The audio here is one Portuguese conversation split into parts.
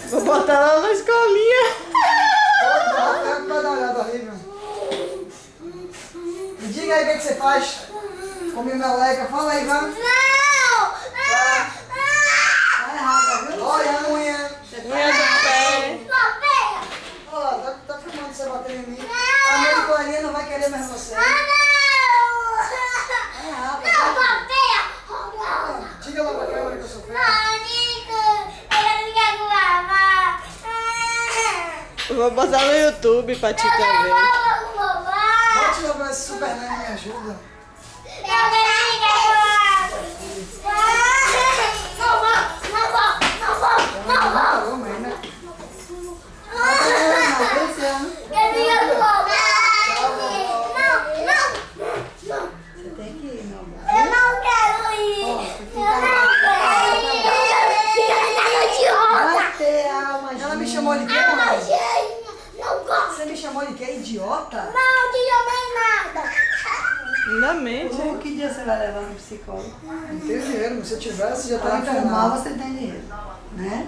Vou botar ela na escolinha. Vai dar uma olhada horrível. Me diga aí o que você faz. Come meleca. Fala aí, vai. Não! Vai errado, viu? Olha a unha. Unha do pé. Olha lá, tá filmando você batendo em mim. A minha colinha não vai querer mais você. Diga lá pra câmera que eu sou feio. Eu vou botar no YouTube pra ti também. Bote lá pra esse Super Nene me ajuda. Caramba, aí, né? Você tem que ir, meu amor. Eu não quero ir! Vai ter alma. Ela me chamou de quê, mamãe? Não gosto! Você me chamou de quê? Idiota? Não te chamei nada! Ainda mente. Ou que dia você vai levar no psicólogo? Não tenho dinheiro, mas se eu tivesse, já Para tava informar, internado. você tem dinheiro, né?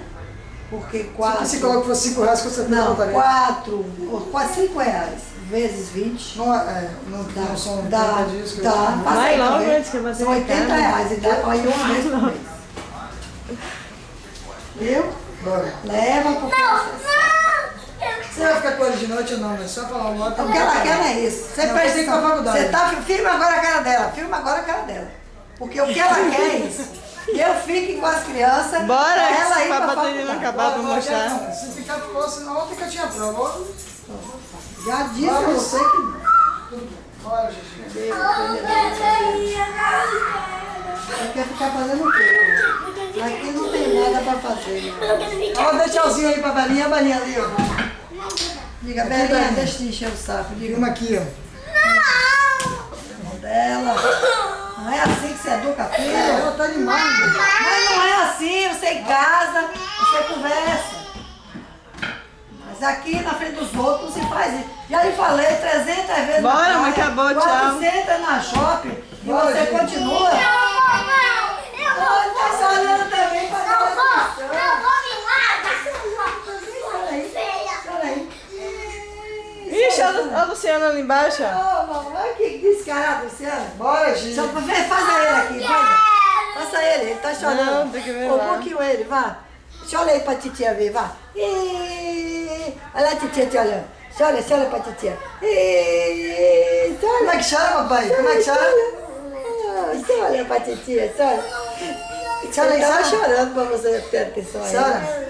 Porque Se o 4... psicólogo fosse 5 reais, com certeza Não, botaria. 4, ou quase 5 reais, vezes 20. Não, não são 30 dias que eu dá. estou. Passa Vai aí logo também. antes que eu vou ter São 80 casa. reais, e dá aí uma vez por mês. Viu? Bora. Leva porque Você vai ficar com ele de noite ou não, né? Só falar uma hora. o que ela quer não é isso. Você Não, presta tem que ir pra atenção. faculdade. Você tá, filma agora a cara dela, filma agora a cara dela. Porque o que ela quer é isso. Que eu fique com as crianças, Bora, pra ela ir pra pra bater não faculdade. acabar pra mostrar. Não, se ficar fosse na ontem que eu tinha prova. Já disse a você que não. Bora, Gigi. Você quer ficar fazendo o quê? Aqui não tem nada pra fazer. Né? Ó, dá tchauzinho aí pra Belinha, a Belinha ali, ó. Diga, Aqui, Belinha, Belinha. deixa de encher o saco. Diga Uma aqui, ó. o dela. Não é assim que você educa a filha. Ela tá demais, né? Mas não é assim, você em casa, você conversa. Mas aqui na frente dos outros não se faz isso. Já lhe falei 300 vezes na Bora, praia, mas acabou, tchau. 400 na shopping e Bora, você gente. continua. Tá só olhando também pra dar atenção. Olha aí. Ixi, a Luciana ali embaixo, ó. Ô, mamãe, que descarado, Luciana. Bora, Gigi. Só pra ver, faça ele aqui, faça ele tá chorando. Não, tem que ver Um lá. pouquinho ele, vá. Chora aí pra titia ver, vá. Ih, olha a titia te olhando. Chora pra titia. Ih, Como é que chora, papai? Como é que chora? Chora pra titia, chora. Chora aí, Ele tava chora. chorando pra você ter atenção aí. Chora.